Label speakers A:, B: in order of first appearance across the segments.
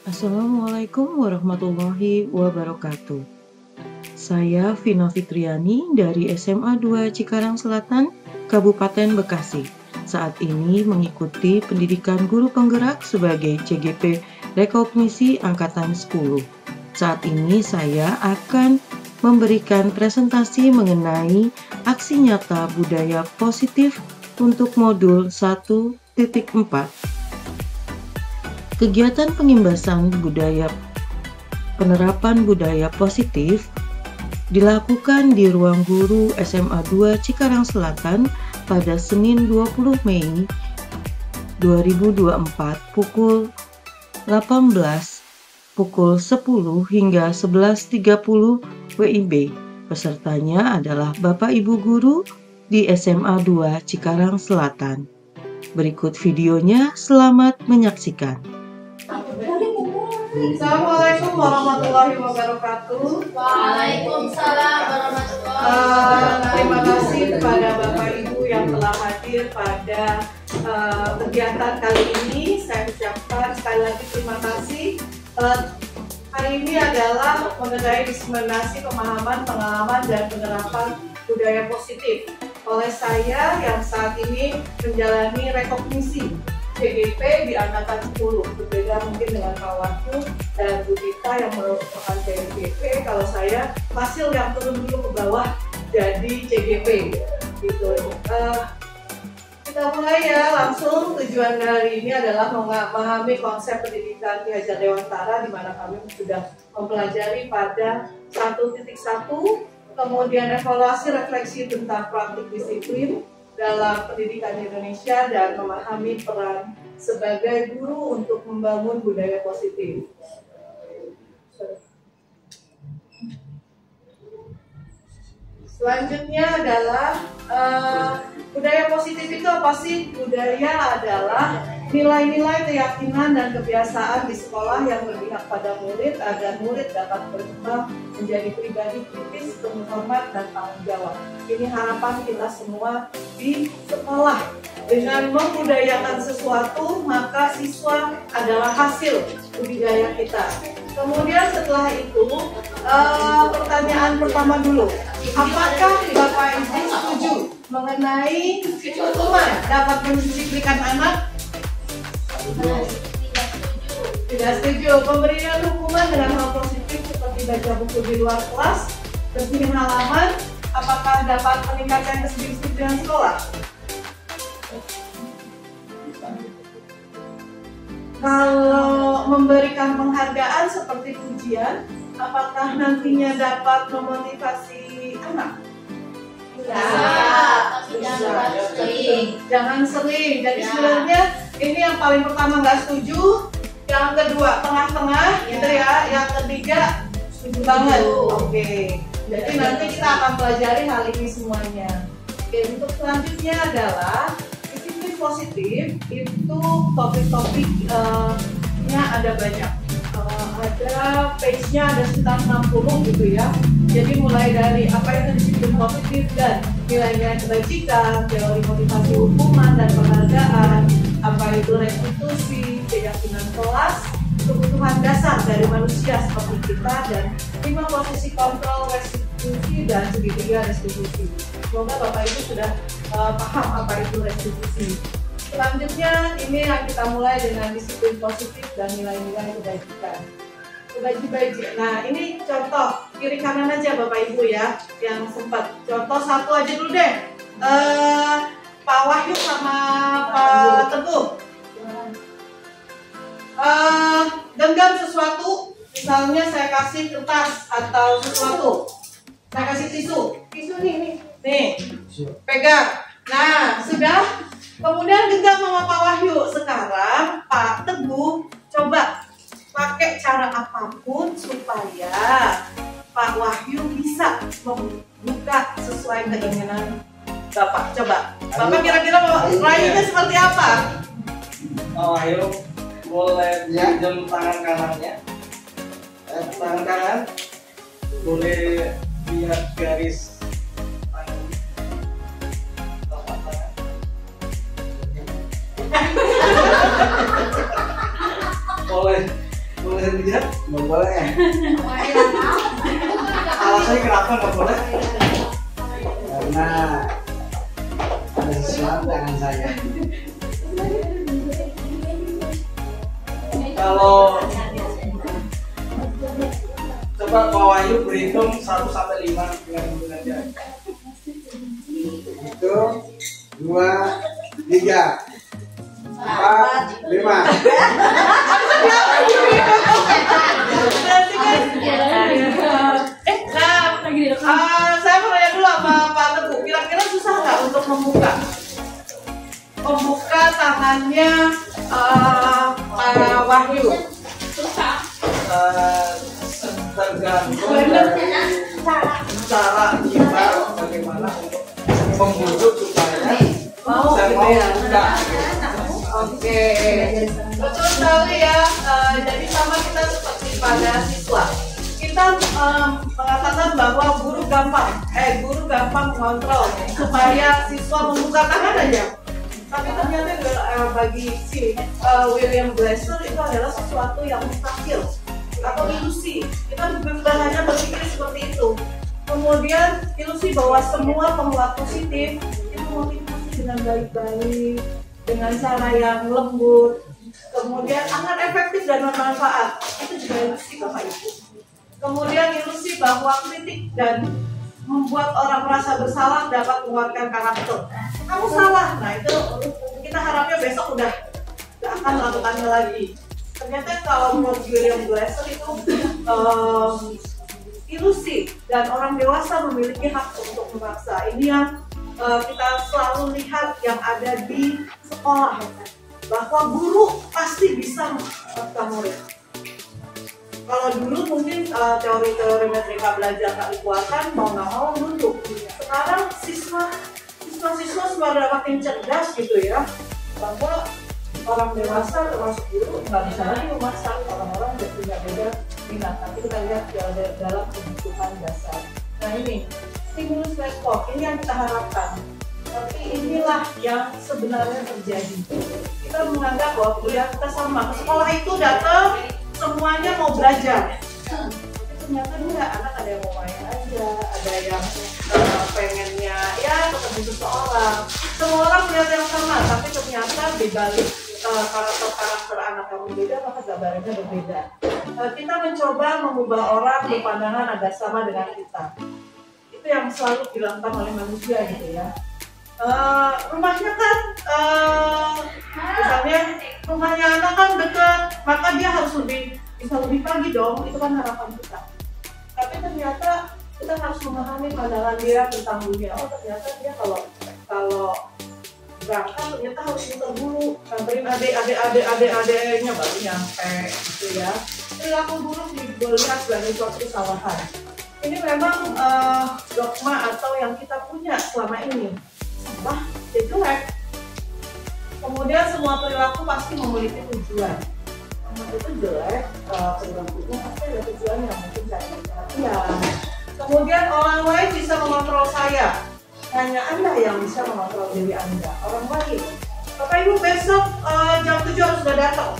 A: Assalamualaikum warahmatullahi wabarakatuh. Saya Vina Fitriani dari SMA 2 Cikarang Selatan, Kabupaten Bekasi. Saat ini mengikuti pendidikan guru penggerak sebagai CGP Rekognisi Angkatan 10. Saat ini saya akan memberikan presentasi mengenai aksi nyata budaya positif untuk modul 1.4. Kegiatan pengimbasan penerapan budaya positif dilakukan di ruang guru SMA 2 Cikarang Selatan pada Senin 20 Mei 2024 pukul 18, pukul 10 hingga 11.30 WIB. Pesertanya adalah Bapak Ibu Guru di SMA 2 Cikarang Selatan. Berikut videonya, selamat menyaksikan.
B: Assalamualaikum warahmatullahi wabarakatuh.
C: Waalaikumsalam warahmatullahi wabarakatuh.
B: Terima kasih kepada Bapak Ibu yang telah hadir pada kegiatan kali ini. Saya ucapkan sekali lagi terima kasih. Hari ini adalah mengenai diseminasi pemahaman, pengalaman, dan penerapan budaya positif oleh saya yang saat ini menjalani rekognisi CGP di Angkatan 10. Berbeda mungkin dengan Pak Wahyu dan Bu Dita yang merupakan CGP. Kalau saya hasil yang turun dulu ke bawah jadi CGP gitu. Kita mulai ya langsung. Tujuan kali ini adalah memahami konsep pendidikan Ki Hajar Dewantara, di mana kami sudah mempelajari pada 1.1, kemudian evaluasi refleksi tentang praktik disiplin dalam pendidikan di Indonesia dan memahami peran sebagai guru untuk membangun budaya positif. Selanjutnya adalah budaya positif itu apa sih? Budaya adalah nilai-nilai, keyakinan, dan kebiasaan di sekolah yang berpihak pada murid agar murid dapat berkembang menjadi pribadi kritis, penuh hormat, dan tanggung jawab. Ini harapan kita semua di sekolah. Dengan membudayakan sesuatu, maka siswa adalah hasil budidaya kita. Kemudian setelah itu, pertanyaan pertama dulu. Apakah Bapak Ibu setuju mengenai hukuman dapat mendisiplinkan anak? Tidak setuju. Pemberian hukuman dengan hal positif seperti baca buku di luar kelas, bersihin halaman, apakah dapat meningkatkan kedisiplinan sekolah? Kalau memberikan penghargaan seperti pujian, apakah nantinya dapat memotivasi anak? Jangan sering. Jadi sebenarnya ini yang paling pertama nggak setuju, yang kedua tengah-tengah gitu ya, yang ketiga setuju banget. Oke. Jadi nanti kita akan pelajari hal ini semuanya. Oke, untuk selanjutnya adalah disiplin positif. Itu topik-topiknya ada banyak. Ada page-nya ada sekitar 60 gitu ya. Jadi mulai dari apa itu disiplin positif dan nilai-nilai kebajikan, teori motivasi hukuman dan penghargaan, apa itu restitusi, keyakinan kelas, kebutuhan dasar dari manusia seperti kita, dan 5 posisi kontrol restitusi dan segitiga restitusi. Semoga Bapak Ibu sudah paham apa itu restitusi. Selanjutnya ini yang kita mulai dengan disiplin positif dan nilai-nilai kebajikan. Nah ini contoh kiri kanan aja Bapak Ibu ya yang sempat. Contoh satu aja dulu deh. Pak Wahyu sama Pak Teguh. Genggam sesuatu, misalnya saya kasih kertas atau sesuatu. Saya kasih tisu nih, pegang. Nah sudah. Kemudian genggam sama Pak Wahyu. Sekarang Pak Teguh coba pakai cara apapun supaya Pak Wahyu bisa membuka sesuai keinginan Bapak. Coba. Bapak kira-kira mau rayunya seperti apa?
D: Pak Wahyu boleh pinjam tangan kanannya. Tangan kanan boleh lihat garis boleh dan tidak? Nggak boleh. Alasannya kenapa nggak boleh?
E: Karena ada sesuatu dengan saya.
D: Kalau coba Pak Wahyu berhitung 1 sampai 5 dengan menggunakan jari.
E: 1, 2, 3, 4, 5.
B: Saya mau tanya dulu sama Pak Teguh, kira-kira susah nggak untuk membuka tangannya Pak Wahyu?
C: Susah.
D: Tergantung dari cara kita bagaimana untuk membujuk supaya
B: Mau
D: saya
B: gitu
D: mau
B: ya?
D: buka.
B: Oke, betul sekali ya. Jadi sama kita seperti pada siswa. Kita mengatakan bahwa guru gampang mengontrol supaya siswa membuka tangan aja. Tapi ternyata bagi si William Glasser itu adalah sesuatu yang mustahil atau ilusi. Kita hanya berpikir seperti itu. Kemudian ilusi bahwa semua penguat positif itu motivasi dengan baik-baik, dengan cara yang lembut, kemudian akan efektif dan bermanfaat. Itu juga ilusi Bapak Ibu. Kemudian ilusi bahwa kritik dan membuat orang merasa bersalah dapat menguatkan karakter. Kamu salah, nah itu kita harapnya besok udah gak akan melakukannya lagi. Ternyata kalau menurut William Glasser itu ilusi dan orang dewasa memiliki hak untuk memaksa. Ini yang kita selalu lihat yang ada di sekolah, bahwa guru pasti bisa memaksa murid. Kalau dulu mungkin teori-teori metrika belajar tak dikuatkan, mau nggak mau nunduk. Sekarang siswa sudah makin cerdas gitu ya, bahwa orang dewasa termasuk guru nggak bisa lagi memaksa orang-orang yang punya beda minat. Tapi kita lihat dalam kebutuhan dasar. Nah ini stimulus respon, ini yang kita harapkan. Tapi inilah yang sebenarnya terjadi. Kita menganggap bahwa kuliah kita sama. Ke sekolah itu datang semuanya mau belajar. Tapi ternyata enggak, anak ada yang mau main aja, ada yang pengennya ya ketemu seseorang. Semua orang melihat yang sama, tapi ternyata di balik karakter anak yang berbeda, maka gambarannya berbeda. Kita mencoba mengubah orang berpandangan agak sama dengan kita. Itu yang selalu dilakukan oleh manusia gitu ya. Rumahnya kan misalnya rumahnya anak kan dekat, maka dia harus bisa lebih pagi dong, itu kan harapan kita. Tapi ternyata kita harus memahami pandangan dia tentang dunia. Oh ternyata dia kalau berangkat ternyata harus muter dulu, nganterin adik-adiknya baru nyampe gitu ya. Perilaku buruk dilihat sebagai suatu kesalahan. Ini memang dogma atau yang kita punya selama ini. Salah, ya jelek. Kemudian semua perilaku pasti memiliki tujuan. Kalau itu jelek, perilakunya pasti ada tujuan yang mungkin cari perhatian. Kemudian orang lain bisa mengontrol saya. Hanya Anda yang bisa mengontrol diri Anda. Orang lain. Bapak Ibu besok jam 7 harus sudah datang.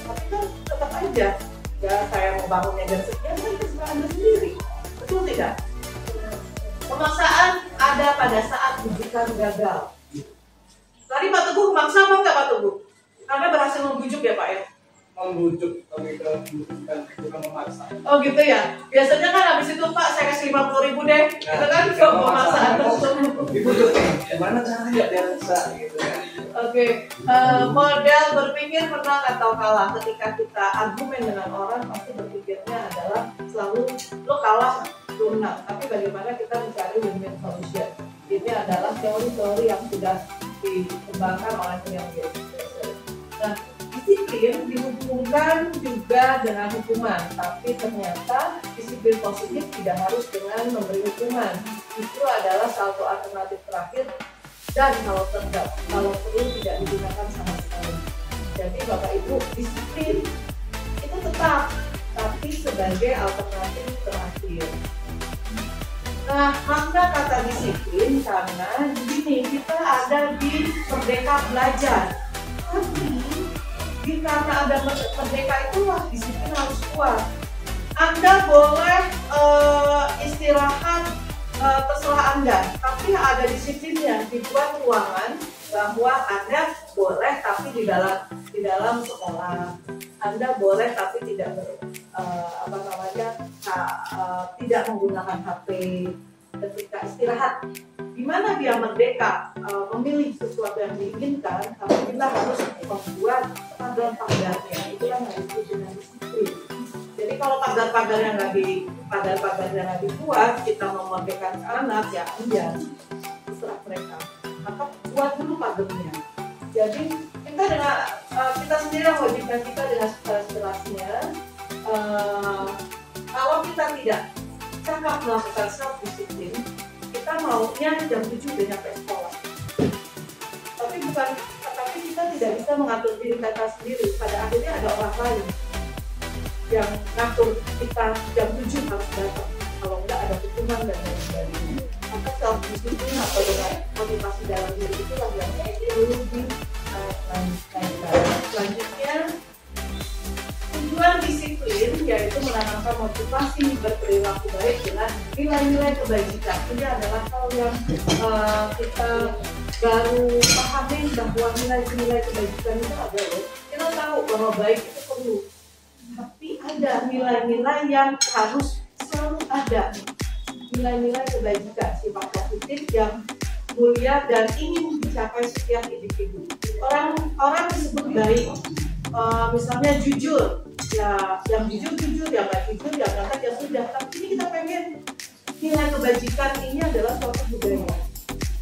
B: Tapi kan tetap aja. Ya saya mau bangunnya jam sekian kan terserah Anda sendiri. Betul tidak? Pemaksaan ada pada saat bujukan gagal. Tadi Pak Teguh memaksa apa enggak Pak Teguh? Anda berhasil membujuk ya Pak ya?
D: Membujuk, tapi bukan memaksa.
B: Oh gitu ya? Biasanya kan habis itu Pak saya kasih 50.000 deh. Itu kan pemaksaan tersebut.
D: Dibujuk nih, gimana caranya biar bisa gitu kan?
B: Oke, model berpikir menang atau kalah. Ketika kita argumen dengan orang, pasti berpikirnya adalah selalu lo kalah, lo menang. Tapi bagaimana kita mencari win-win solution? Ini adalah teori-teori yang sudah dikembangkan oleh William Glasser. Nah, disiplin dihubungkan juga dengan hukuman, tapi ternyata disiplin positif tidak harus dengan memberi hukuman. Itu adalah satu alternatif terakhir. Dan kalau perlu tidak digunakan sama sekali. Jadi Bapak Ibu, disiplin itu tetap, tapi sebagai alternatif terakhir. Nah, makna kata disiplin karena begini, kita ada di Merdeka Belajar. Tapi karena Anda merdeka itulah disiplin harus kuat. Anda boleh istirahat terserah Anda, tapi ada disiplinnya, dibuat ruangan bahwa Anda boleh tapi di dalam sekolah. Anda boleh tapi tidak tidak menggunakan HP ketika istirahat. Di mana dia merdeka memilih sesuatu yang diinginkan, tapi kita harus membuat pagar-pagarnya. Itu yang harus dengan disiplin. Jadi kalau pagar-pagarnya nggak dibuat, kita memerdekakan anak ya enggak, terserah mereka. Maka buat dulu pagarnya. Jadi kita sendiri mewajibkan kita dengan sekelas-kelasnya. Kalau kita tidak cakap melakukan self disiplin, kita maunya jam 7 udah nyampe sekolah. Tapi kita tidak bisa mengatur diri kita sendiri. Pada akhirnya ada orang lain yang ngatur kita jam 7 harus datang. Kalau enggak ada hukuman dan lain sebagainya. Maka self disiplin atau dengan motivasi dalam diri itulah yang perlu dilanjutkan. Selanjutnya, tujuan disiplin yaitu menanamkan motivasi berperilaku baik dengan nilai-nilai kebajikan. Ini adalah hal yang kita baru pahami bahwa nilai-nilai kebajikan itu ada loh. Kita tahu bahwa baik itu perlu, tapi ada nilai-nilai yang harus selalu ada. Nilai-nilai kebajikan, sifat positif yang mulia dan ingin dicapai setiap individu. Orang disebut baik, misalnya jujur, ya yang jujur, yang nggak jujur, yang nggak ya sudah. Tapi ini kita pengen nilai kebajikan ini adalah suatu budaya.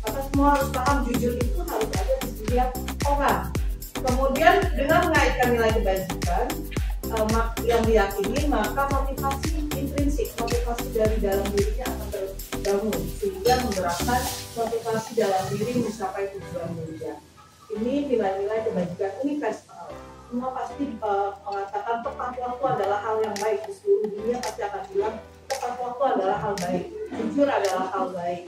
B: Maka semua harus paham jujur itu harus ada di setiap orang. Kemudian dengan mengaitkan nilai kebajikan yang diyakini, maka motivasi intrinsik, motivasi dari dalam dirinya akan terbangun sehingga menggerakkan motivasi dalam diri mencapai tujuan mulia. Ini nilai-nilai kebajikan universal. Semua pasti mengatakan tepat waktu adalah hal yang baik. Di seluruh dunia pasti akan bilang tepat waktu adalah hal baik, jujur adalah hal baik.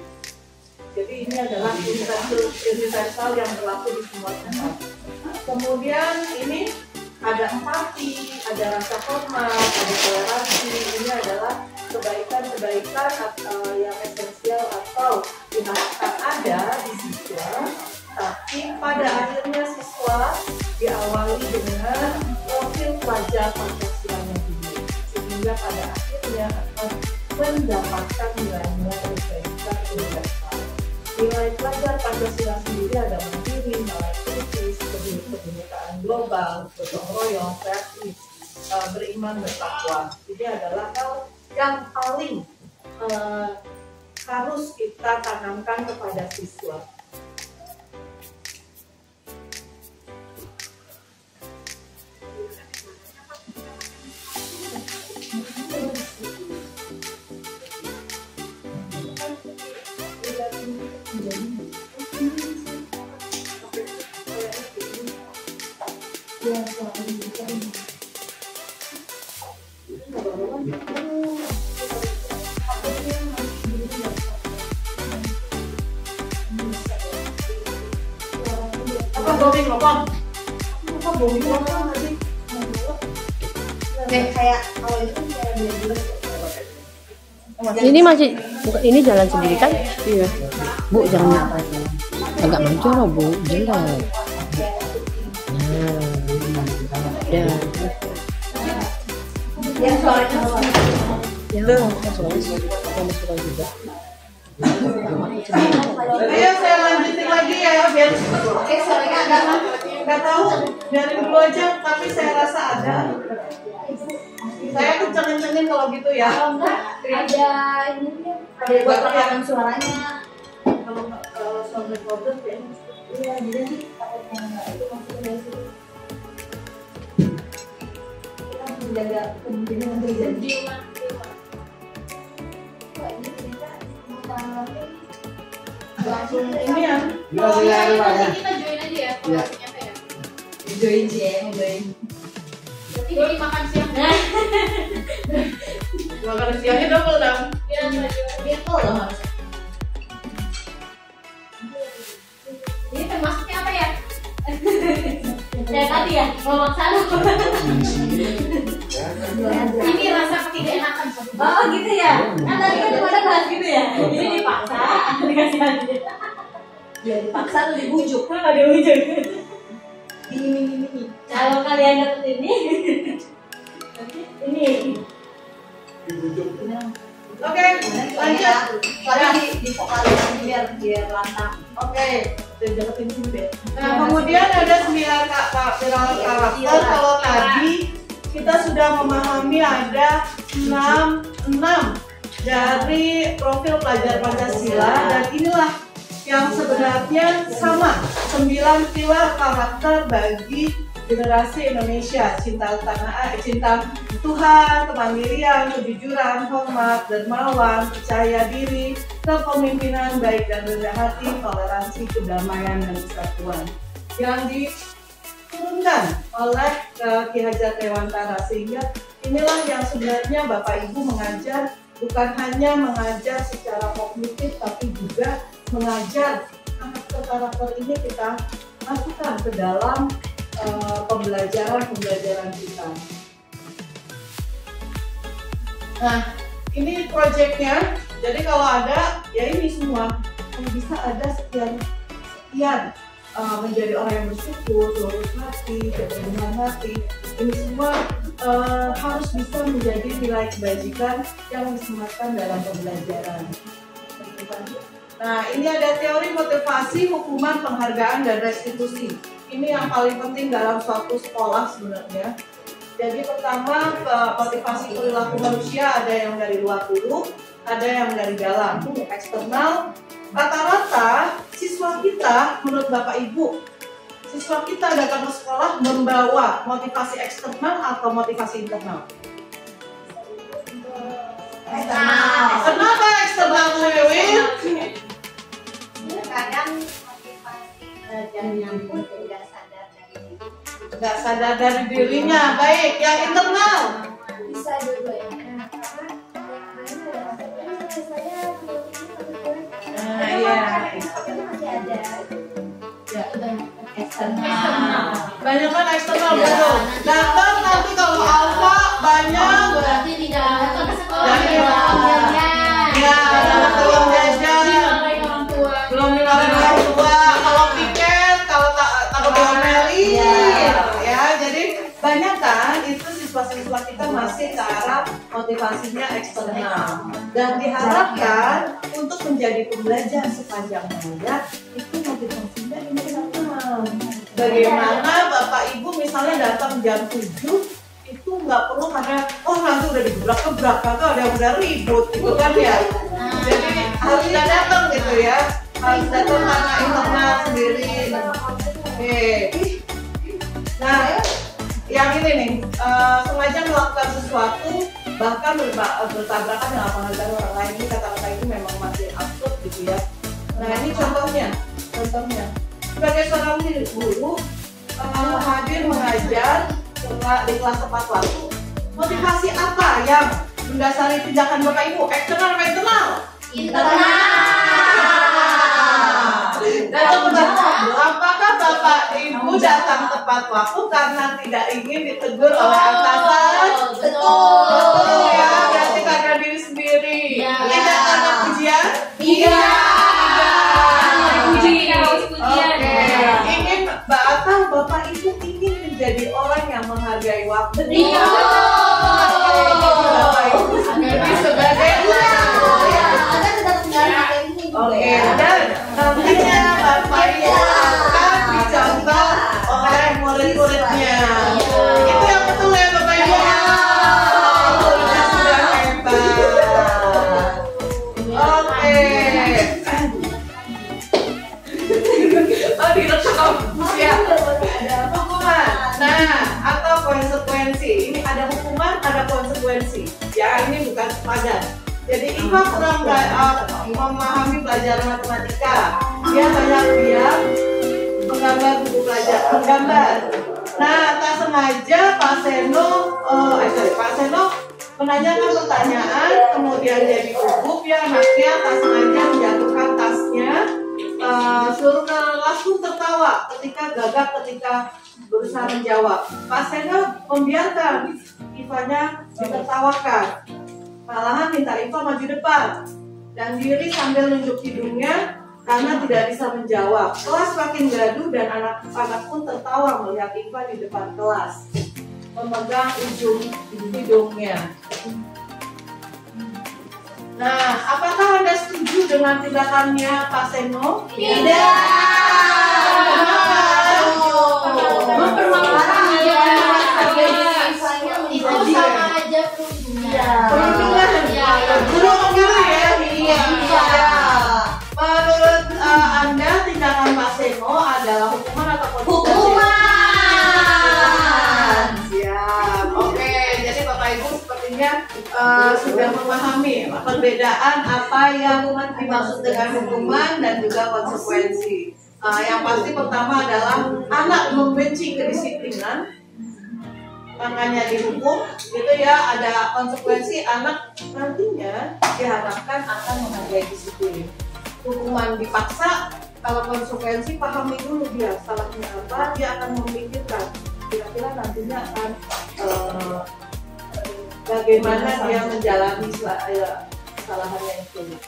B: Jadi ini adalah universal yang berlaku di semua tempat. Kemudian ini ada empati, ada rasa hormat, ada toleransi. Ini adalah kebaikan-kebaikan yang esensial atau diharapkan ada di siswa. Tapi pada akhirnya siswa diawali dengan profil pelajar Pancasilanya dulu, sehingga pada akhirnya akan mendapatkan nilai-nilai kebaikan universal. Nilai pelajar Pancasila sendiri ada mandiri, nilai kritis, kebinekaan global, gotong royong, kreatif, beriman, bertakwa. Ini adalah hal yang paling harus kita tanamkan kepada siswa.
F: Ini masih ini jalan sendiri kan? Iya. Bu jangan agak maju loh Bu, jelek. Ya.
C: Yang suaranya
F: juga.
B: Ayo saya lanjutin lagi ya biar cepet.
C: Oke, suaranya agak
B: Nggak tahu dari dulu aja, tapi saya rasa ada. Saya kenceng-kencengin kalau gitu ya.
C: kalau enggak ada ini ada buat rekaman suaranya.
B: Kalau sound recorder ya.
C: Iya, jadi sih takutnya itu maksudnya dari situ. Kita menjaga kemungkinan terjadi. Wah, ini ternyata
B: Langsung ini ya.
C: kita join aja ya kalau nyampe ya.
B: Join sih ya, join.
C: Berarti jadi makan siang.
B: Makan siangnya double dong.
C: Ya, dia tuh loh harusnya. Ini termasuknya apa ya? Kayak tadi ya? Ngomong sana. Ini rasa tidak enakan. Oh gitu ya. Kan tadi kan pada bahas gitu ya. Ini dipaksa, dikasih hadiah. Ya dipaksa atau dibujuk? Dibujuk. Ini. Kalau kalian dapat ini,
B: Oke, lanjut.
C: di vokalisasi biar lantang.
B: Oke. Nah, kemudian ada 9 karakter. Kalau tadi kita sudah memahami ada 6 dari profil pelajar Pancasila, dan inilah yang sebenarnya sama 9 pilar karakter bagi generasi Indonesia: cinta tanah air, cinta Tuhan, kemandirian, kejujuran, hormat, dermawan, percaya diri, kepemimpinan baik dan rendah hati, toleransi, kedamaian dan kesatuan yang diturunkan oleh Ki Hajar Dewantara. Sehingga inilah yang sebenarnya Bapak Ibu mengajar, bukan hanya mengajar secara kognitif, tapi juga mengajar karakter-karakter ini kita masukkan ke dalam pembelajaran kita. Nah, ini proyeknya. Jadi kalau ada, ya ini semua. Kalau bisa ada sekian menjadi orang yang bersyukur, lurus hati, kerendahan hati. Ini semua harus bisa menjadi nilai kebajikan yang disematkan dalam pembelajaran. Nah, ini ada teori motivasi, hukuman, penghargaan, dan restitusi. Ini yang paling penting dalam suatu sekolah sebenarnya. Jadi pertama, motivasi perilaku manusia ada yang dari luar dulu, ada yang dari dalam, eksternal. Rata-rata siswa kita, menurut Bapak Ibu, siswa kita datang ke sekolah membawa motivasi eksternal atau motivasi internal?
C: Eksternal.
B: Kenapa eksternal, Bu Wiwin?
C: Kadang motivasi belajar yang tidak sadar dari diri.
B: Nggak sadar dari dirinya. Baik, yang internal.
C: Bisa dua-duanya.
B: Nah, iya.
C: Masih ada.
B: Ya.
C: Eksternal.
B: Banyak kan eksternal,
C: Ya.
B: betul. Datang nanti kalau alfa banyak.
C: Berarti tidak datang ke sekolah.
B: Dari
C: Uang jajan.
B: Ya, ada uang jajan.
C: Dimarahin orang tua.
B: Belum dimarahin orang tua. Kalau piket, kalau takut diomelin. Ya, jadi banyak kan itu siswa-siswa kita masih ke arah motivasinya eksternal. Dan diharapkan untuk menjadi pembelajar sepanjang hayat itu motivasinya internal. Bagaimana Bapak Ibu misalnya datang jam 7 itu nggak perlu karena nanti udah digebrak-gebrak, kagak ada yang udah ribut gitu kan ya. Jadi harus datang gitu ya, harus datang karena internal sendiri. Oke. Nah, yang ini nih sengaja melakukan sesuatu bahkan bertabrakan dengan penghargaan orang lain, ini kata-kata itu memang masih absurd gitu ya. Nah, ini contohnya. Sebagai seorang guru, kamu hadir mengajar di kelas tepat waktu. Motivasi apa yang mendasari tindakan Bapak Ibu? Eksternal atau internal? Apakah Bapak Ibu datang tepat waktu karena tidak ingin ditegur oleh atasan? Betul ya, berarti karena diri sendiri. Tidak karena pujian? Iya. Ingin atau Bapak Ibu ingin menjadi orang yang menghargai waktu?
C: Iya.
B: Bapak Ibu sendiri sebagai Oke, dan nantinya Bapak Ibu akan dicontoh oleh murid-muridnya. Itu yang betul ya Bapak Ibu. Muridnya sudah hebat. Oke. Direkam. Ya. Hukuman. Nah, atau konsekuensi. Ini ada hukuman, ada konsekuensi. Ya, ini bukan sepadan. Jadi Iva kurang memahami pelajaran matematika. Dia banyak diam, menggambar buku pelajaran, menggambar. Nah, tak sengaja Pak Seno menanyakan pertanyaan, kemudian jadi gugup ya anaknya, tak sengaja menjatuhkan tasnya. Seluruh kelas pun tertawa ketika gagap ketika berusaha menjawab. Pak Seno membiarkan Ivanya ditertawakan, malahan minta Iva maju depan dan diri sambil nunjuk hidungnya karena tidak bisa menjawab. Kelas makin gaduh dan anak-anak pun tertawa melihat Iva di depan kelas memegang ujung hidungnya. Nah, apakah Anda setuju dengan tindakannya Pak Seno?
C: Tidak. Itu sama aja
B: Perundungan ya. Iya. Menurut Anda tindakan Pak Seno adalah hukuman atau konsekuensi?
C: hukuman.
B: Siap. Oke, jadi Bapak Ibu sepertinya sudah memahami perbedaan apa yang dimaksud dengan hukuman dan juga konsekuensi. Yang pasti pertama adalah anak membenci kedisiplinan, makanya dihukum, gitu ya. Ada konsekuensi, anak nantinya diharapkan akan menghargai disiplin. Hukuman dipaksa, kalau konsekuensi pahami dulu dia salahnya apa, dia akan memikirkan kira-kira nantinya akan bagaimana dia menjalani kesalahannya itu.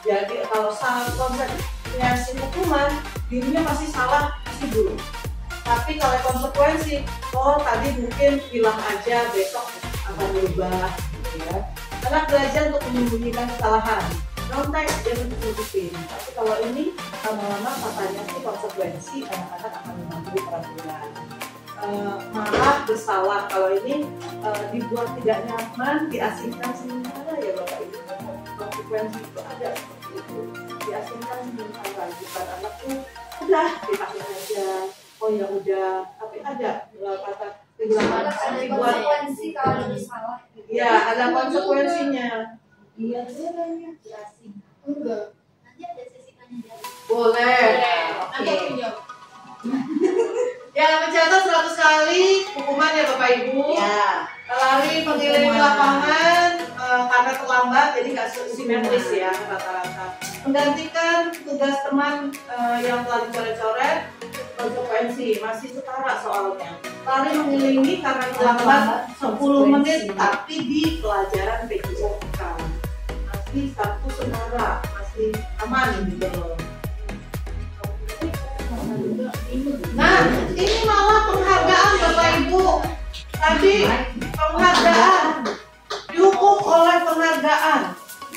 B: Jadi kalau salah konsekuensi hukuman, dirinya pasti salah, pasti dulu. Tapi kalau konsekuensi, oh tadi mungkin bilang aja, besok akan berubah, gitu ya. Anak belajar untuk menyembunyikan kesalahan, nyontek dia menutupin. Tapi kalau ini lama-lama katanya sih konsekuensi, anak-anak akan mematuhi peraturan. Malah bersalah kalau ini dibuat tidak nyaman, diasingkan sementara ya Bapak Ibu. Konsekuensi itu ada seperti itu, diasingkan sementara, bukan anak tuh udah dipakai aja. Oh ya udah, tapi ada kata kehilangan dibuat
C: Konsekuensi kalau salah.
B: ya ada konsekuensinya.
C: Iya, dia jelasin. Enggak. Nanti ada sesi tanya jawab.
B: Boleh. Oke. Ya, mencatat 100 kali hukuman ya Bapak Ibu.
C: Ya.
B: Lari mengelilingi lapangan karena terlambat, jadi nggak simetris ya rata-rata. Menggantikan tugas teman yang telah dicoret-coret, konsekuensi masih setara soalnya. Lari mengelilingi karena terlambat 10 menit, tapi di pelajaran PJOK masih satu setara, masih aman gitu loh. Nah, ini malah penghargaan Bapak Ibu. Tadi penghargaan, dihukum oleh penghargaan.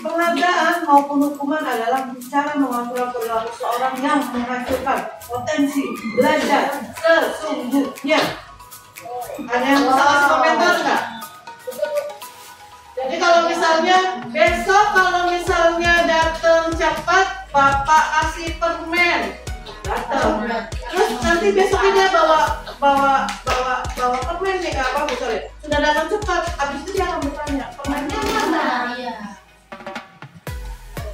B: Penghargaan maupun hukuman adalah cara mengatur perilaku seorang yang menghasilkan potensi belajar sesungguhnya. Ada yang bisa kasih komentar nggak? Jadi kalau misalnya besok datang cepat, Bapak kasih permen. Datang. Terus nanti besoknya dia bawa permen nih, apa misalnya sudah datang cepat, habis itu dia akan bertanya permennya mana?
C: Iya.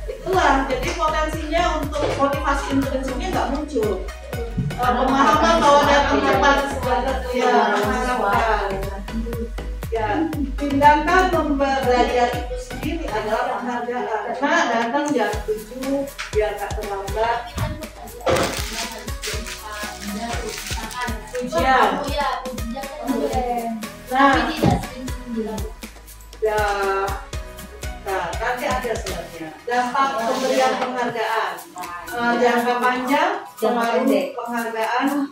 B: Itulah, jadi potensinya untuk motivasi intrinsiknya nggak muncul. Pemahaman bahwa datang cepat ya mengharapkan. Ya, tindakan belajar itu sendiri adalah penghargaan. Nah, datang jam 7 biar nggak terlambat. Pujian. Nah, ya, nanti ada sebenarnya dampak pemberian penghargaan. Jangka panjang, pengaruh penghargaan.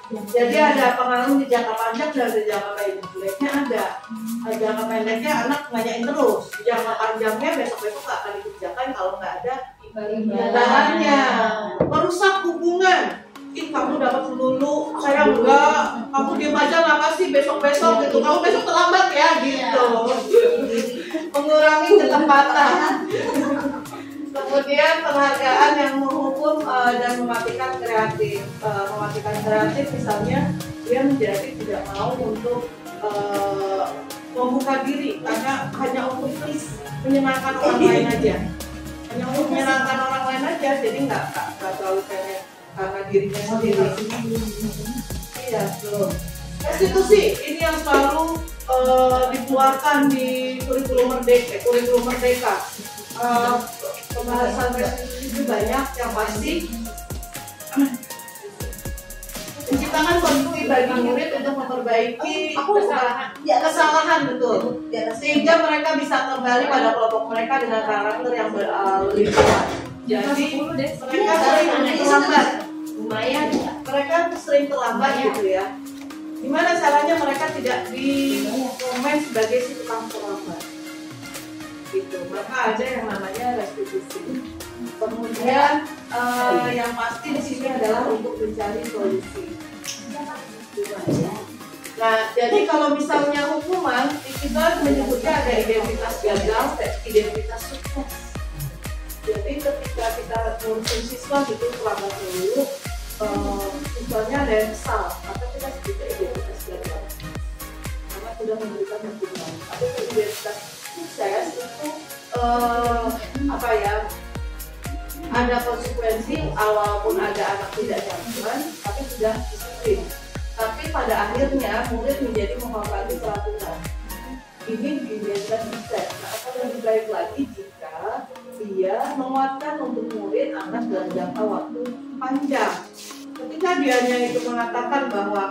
B: Jadi ada pengaruh di jangka panjang dan di jangka pendeknya ada. Jangka pendeknya anak nanyain terus. Jangka panjangnya besok-besok nggak akan dikerjakan kalau nggak ada imbalannya. Merusak hubungan. Ih, kamu dapat melulu, saya enggak. Kamu diam aja nggak sih besok-besok gitu. Kamu besok terlambat ya gitu. Mengurangi ketepatan. Kemudian penghargaan yang menghukum dan mematikan kreatif. Mematikan kreatif misalnya dia menjadi tidak mau untuk membuka diri karena hanya untuk please menyenangkan orang lain aja. Hanya untuk menyenangkan orang lain aja, jadi nggak terlalu pengen karena dirinya sendiri. Iya, belum. Restitusi ini yang selalu dikeluarkan di kurikulum merdeka. Pembahasan restitusi itu banyak, yang pasti tantangan konstruktif bagi murid untuk memperbaiki kesalahan betul, sehingga mereka bisa kembali pada kelompok mereka dengan karakter yang lebih kuat. Jadi mereka sering terlambat, mereka sering terlambat gitu ya. Gimana caranya mereka tidak dikomen sebagai si tukang terlambat? Gitu. Maka ada yang namanya restitusi. Kemudian yang pasti di sini adalah untuk mencari solusi. Nah, jadi kalau misalnya hukuman, kita menyebutnya ada identitas gagal dan identitas sukses. Jadi ketika kita ngurusin siswa gitu terlambat dulu, misalnya ada yang kesal, maka kita sebutnya identitas gagal karena sudah memberikan hukuman. Tapi identitas sukses itu apa ya? Ada konsekuensi, walaupun ada anak tidak nyaman, tapi sudah disiplin. Tapi pada akhirnya murid menjadi menghormati peraturan. Ini identitas sukses. Nah, akan lebih baik lagi jika dia menguatkan untuk murid anak dalam jangka waktu panjang. Ketika dianya itu mengatakan bahwa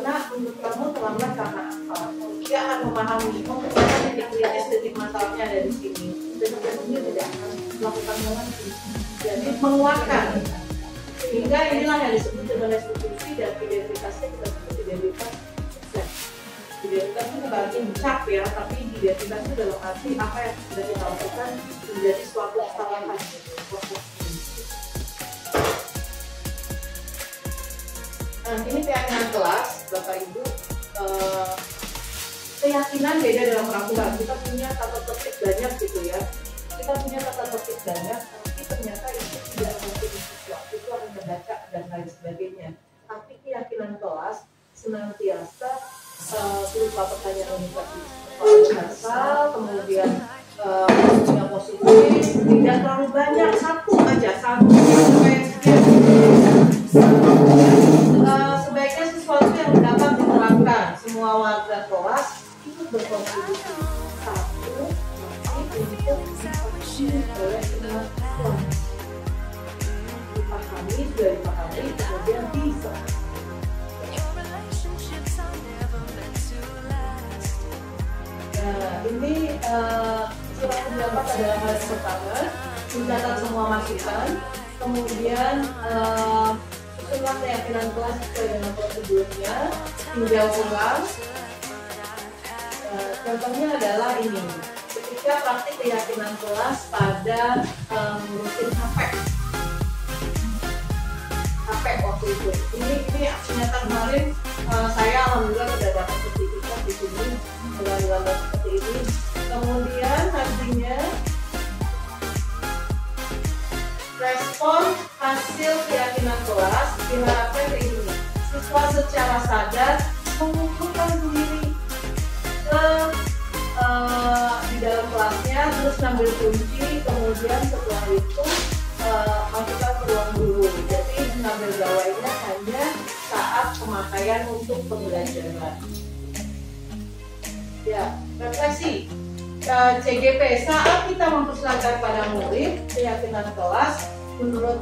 B: nak, untuk kamu terlambat karena apa? Dia akan memahami, ternyata titik kritis, titik masalahnya ada di sini. Dan dia tidak akan melakukan lagi. Jadi menguatkan. Sehingga inilah yang disebut dengan restitusi, dan identitasnya kita sebut identitas sukses. Identitas itu berarti ucap ya, tapi identitas itu dalam arti apa yang sudah kita lakukan menjadi suatu kesalahan. Nah, ini keyakinan kelas, Bapak Ibu. Keyakinan beda dalam peraturan. Kita punya tata tertib banyak gitu ya. Kita punya tata tertib banyak, tapi ternyata itu tidak mungkin sesuatu itu akan terbaca dan lain sebagainya. Tapi keyakinan kelas senantiasa berupa pertanyaan universal, kemudian yang positif, tidak terlalu banyak, satu aja, sebaiknya sesuatu yang dapat diterapkan semua warga kelas itu berkontribusi. Satu, untuk dipahami oleh semua siswa. Dipahami, kemudian bisa. Nah, ini surat pendapat adalah hal yang pertama, mencatat semua masukan, kemudian susunan keyakinan kelas sesuai dengan prosedurnya, tinjau ulang. Contohnya adalah ini, ketika praktik keyakinan kelas pada ngurusin HP waktu itu. Ini ternyata kemarin saya alhamdulillah sudah dapat sertifikat di sini dengan gambar seperti ini. Kemudian nantinya respon hasil keyakinan kelas diharapkan kayak gini. Siswa secara sadar mengumpulkan diri ke di dalam kelasnya, terus ngambil kunci, kemudian setelah itu masukkan ke ruang guru. Jadi ngambil gawainya hanya saat pemakaian untuk pembelajaran. Ya, refleksi. CGP saat kita mempersilahkan pada murid keyakinan kelas, menurut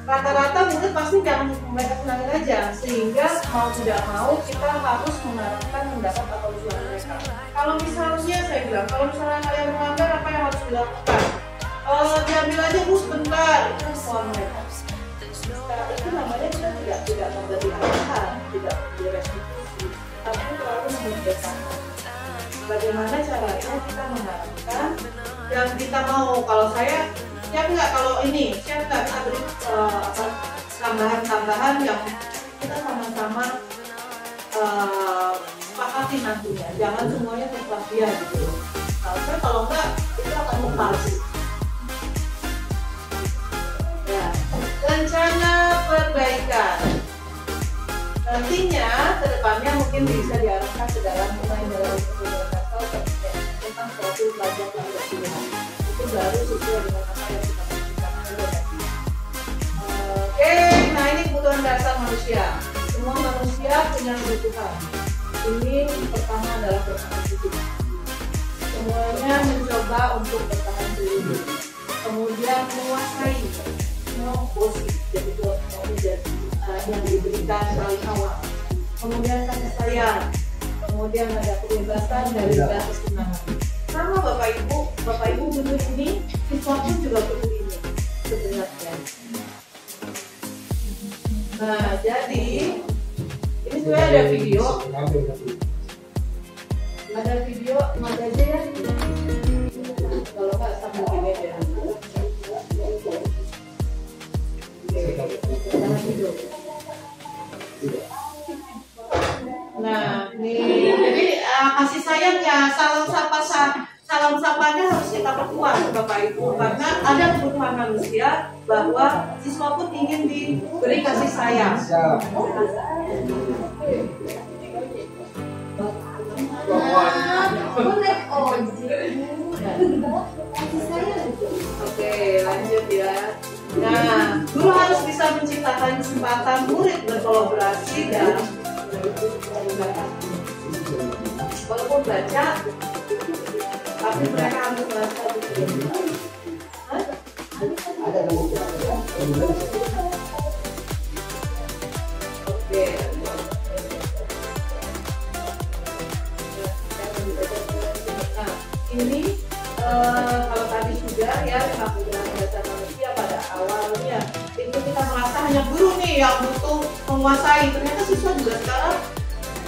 B: rata-rata murid pasti jangan mereka senangin aja, sehingga mau tidak mau kita harus mengharapkan pendapat atau usulan mereka. Kalau misalnya saya bilang, kalau misalnya kalian melanggar, apa yang harus dilakukan? Diambil aja bu sebentar, itu usulan mereka. Nah, itu namanya kita tidak memberi arahan, tidak memberi restitusi, tapi terlalu memudahkan. Bagaimana caranya kita mengharapkan dan kita mau, kalau saya siap nggak, kalau ini siap nggak kita beri tambahan-tambahan yang kita sama-sama sepakati nantinya, jangan semuanya terserah dia gitu. Kalau enggak itu akan mempalsu. Ya, rencana perbaikan nantinya kedepannya mungkin bisa diarahkan ke dalam dalam tentang profil pelajar yang berpilihan. Itu baru sesuai dengan apa yang kita lakukan. Oke, nah ini kebutuhan dasar manusia. Semua manusia punya kebutuhan. Ini pertama adalah bertahan hidup. Semuanya mencoba untuk bertahan hidup. Kemudian menguasai. bosik, jadi yang diberikan paling awal. Kemudian kasih sayang, kemudian ada kebebasan dari segala kesenangan. Sama Bapak Ibu butuh ini, siswa pun juga butuh ini sebenarnya. Nah, jadi ini sebenarnya ada video, mata aja ya. Kalau nggak sama gini aja. Nah, nih, jadi kasih sayangnya, salam sapanya harus kita perkuat Bapak Ibu, karena ada kebutuhan manusia bahwa siswa pun ingin diberi kasih sayang. Oke, lanjut ya. Nah, guru harus bisa menciptakan kesempatan murid berkolaborasi dan walaupun baca, tapi mereka harus baca dulu. Oke. Nah, ini kalau tadi sudah ya penggunaan dasar manusia pada awalnya itu kita merasa hanya guru nih yang butuh menguasai, ternyata siswa juga sekarang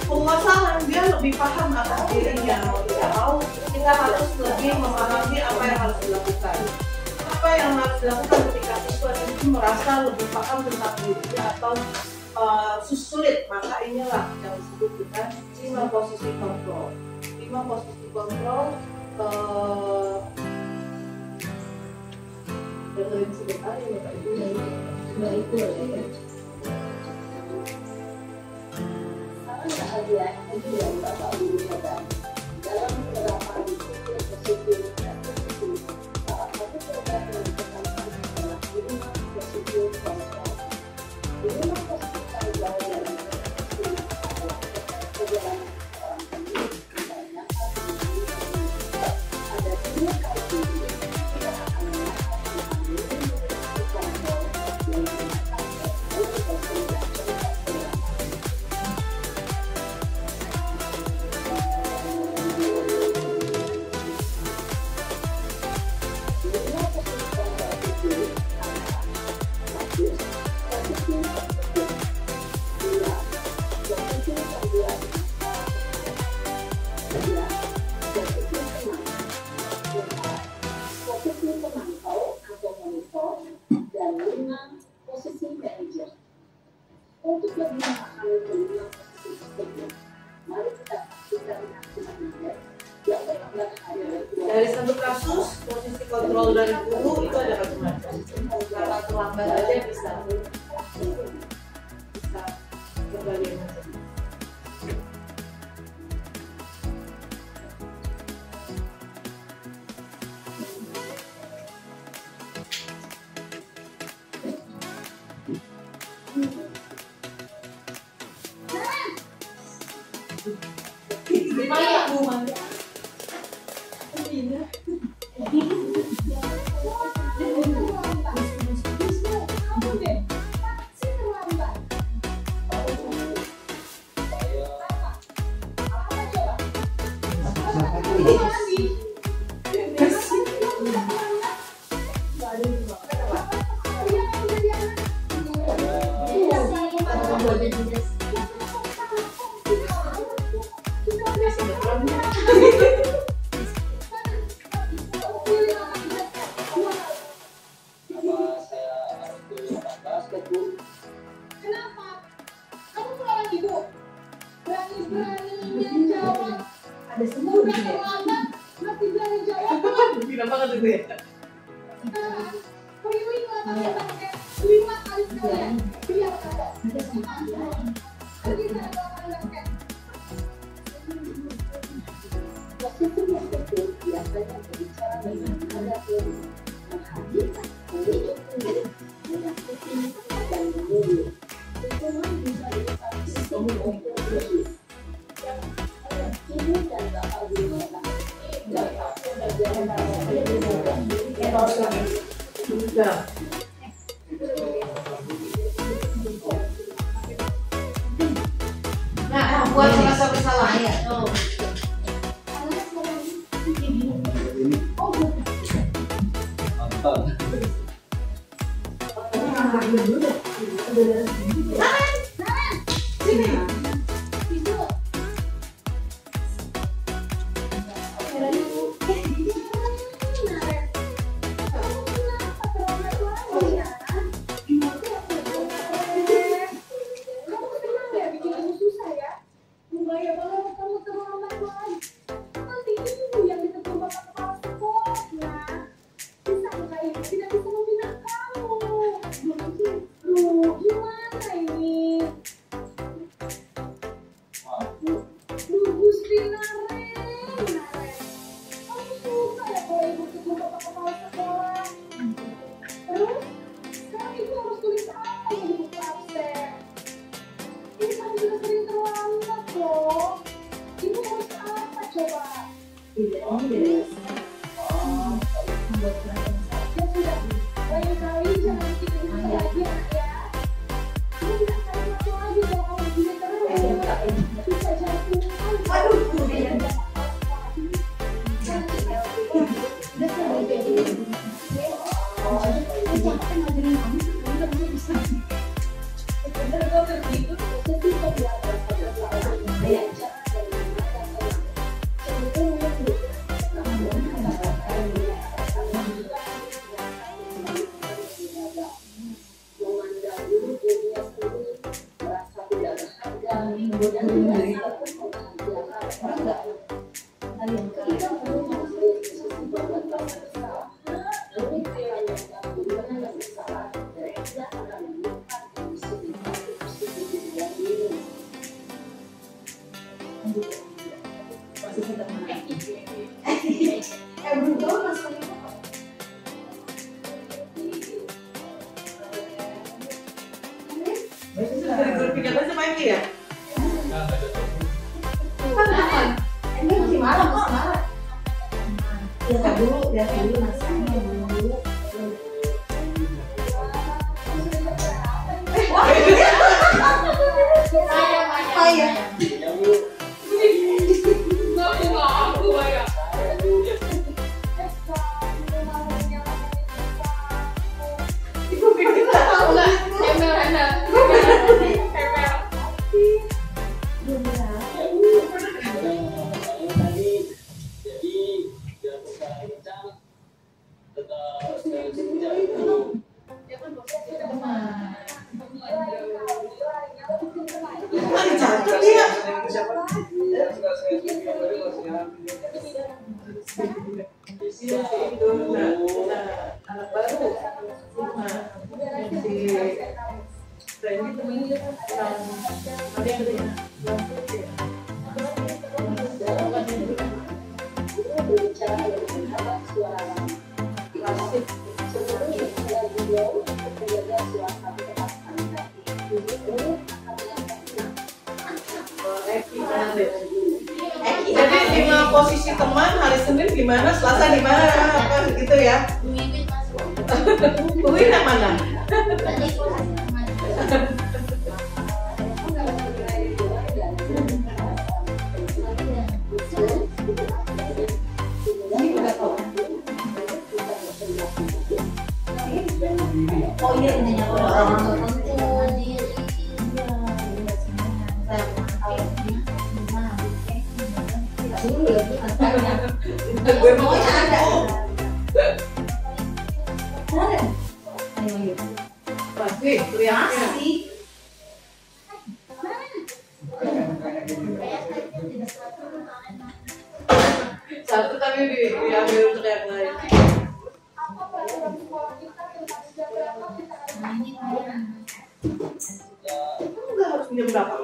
B: penguasaan, dia lebih paham atas dirinya. Mau tidak mau kita harus lebih memahami apa yang harus dilakukan. Apa yang harus dilakukan ketika siswa itu merasa lebih paham tentang dirinya atau sulit, maka inilah yang disebut dengan 5 posisi kontrol. 5 posisi kontrol. Dengerin sebentar ya Bapak Ibu. Nah itu ya.
G: Bahagia itu yang Bapak Ibu sadar dalam penerapan disiplin positif dan positif. Salah satu program yang ditekankan adalah 5 positif kontrol. 5 positif adalah dalam posisi adalah perjalanan seorang pemilik misalnya ada 2 kali ini kita akan melihat kontrol yang digunakan oleh dosen dan untuk lebih memahami kelima posisi tersebut, mari kita pastikan aksinya yang benar-benar
B: dari satu kasus posisi kontrol dari guru itu ada macam-macam. Karena terlambat aja bisa berbagai macam. Gimana Bu? Ada semua gitu ya. Gila banget itu ya.
G: Posisi yang betul biasanya berbicara dengan nada tinggi, menghadirkan pemilik menyakiti dan memilih. Dukungan bisa berupa fisik maupun psikis. Ibu dan bapak guru
B: membuat merasa bersalah.
C: Ya.
B: Jadi 5 posisi teman, hari Senin gimana, Selasa di mana, apa gitu ya? Uwin yang mana?
C: Oh iya, intinya orang
B: Gue mau ada. Pasti,
C: masih.
B: Satu tapi diambil untuk yang lain. Kamu nggak harus pinjam berapa?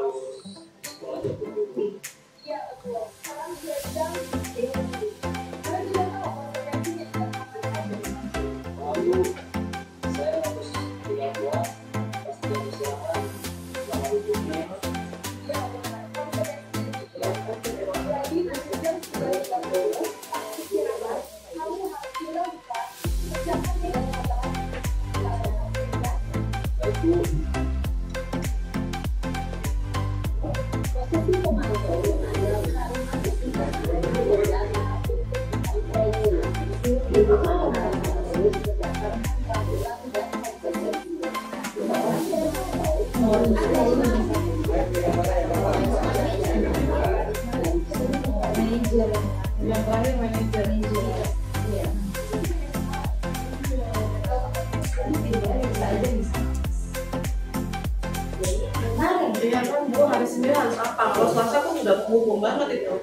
B: Yang terakhir manajer.
C: Iya.
B: Iya kan, Bu, hari Senin harus apa? Kalau Selasa kan udah penghubung banget itu.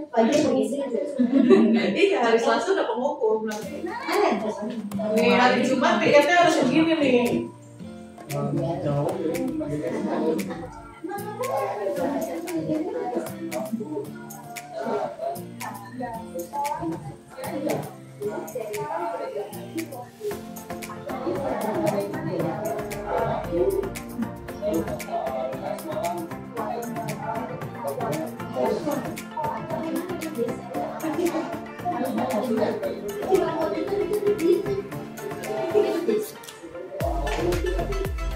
C: Pagi mengisi aja.
B: Iya, hari Selasa udah penghubung. Nih, hari Jumat tiketnya harus begini nih.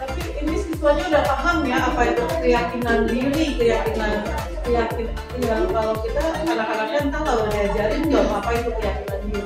B: Tapi ini siswanya udah paham ya apa itu keyakinan diri, keyakinan ya, kalau kita anak-anak kan kalau diajarin nggak apa itu keyakinan diri.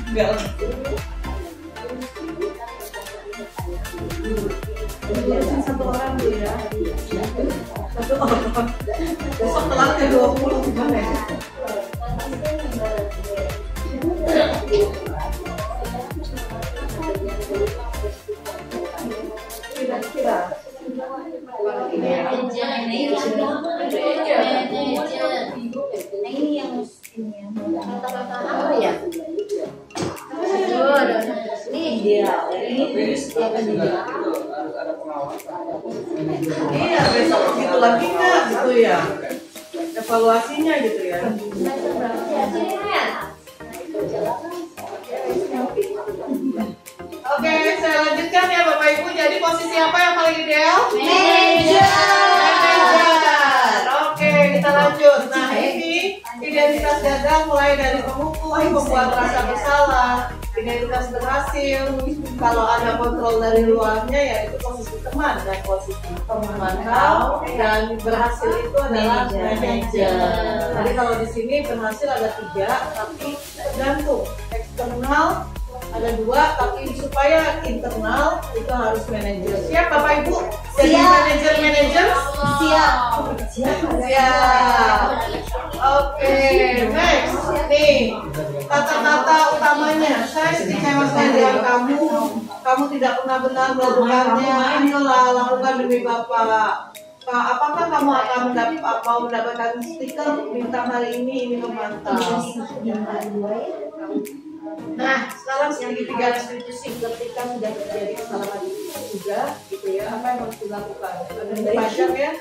B: Enggak. Satu orang dulu ya. Satu orang. Besok telatnya 20 gimana ya? Kira-kira.
C: Ini yang kata-kata apa ya? Ini ideal. Ini akan ideal.
B: Iya, besok begitu lagi nggak gitu ya? Evaluasinya gitu ya? Oke, saya lanjutkan ya Bapak Ibu. Jadi posisi apa yang paling ideal?
C: Manajer.
B: Oke, kita lanjut. Nah, ini identitas gagal mulai dari pemukul, membuat rasa bersalah, identitas berhasil. Kalau ada kontrol dari luarnya ya itu posisi teman, dan posisi pemantau, dan berhasil itu adalah manajer. Jadi kalau di sini berhasil ada 3, tapi tergantung eksternal ada 2, tapi supaya internal itu harus manajer. Siap Bapak Ibu? Jadi manajer.
C: Siap.
B: Siap. Oke, next. Nih, kata-kata utamanya. Saya kecewa dengan kamu. Kamu tidak pernah benar melakukannya. Ayolah, lakukan demi Bapak. Apakah kamu akan mau mendapatkan stiker bintang hari ini memantau? Nah, sekarang segitiga restitusi ketika sudah terjadi kesalahan itu juga, gitu ya, apa yang harus dilakukan? Panjang ya.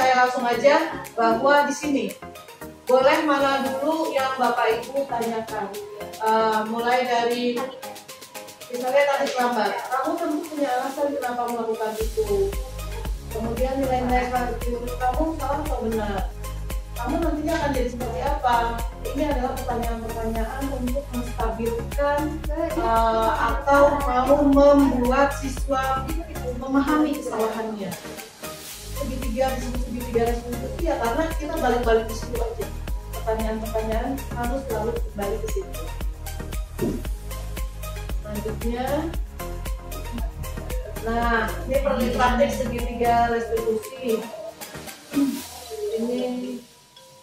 B: Saya langsung aja bahwa di sini boleh mana dulu yang Bapak Ibu tanyakan. Mulai dari misalnya tadi terlambat, kamu tentu punya alasan kenapa melakukan itu. Kemudian nilai-nilai menurut kamu salah atau benar? Kamu nantinya akan jadi seperti apa? Ini adalah pertanyaan-pertanyaan untuk menstabilkan atau mau membuat siswa memahami kesalahannya. Segitiga restitusi ya, karena kita balik-balik di situ aja. pertanyaan-pertanyaan harus selalu kembali ke situ. Selanjutnya, nah ini praktik segitiga restitusi. Ini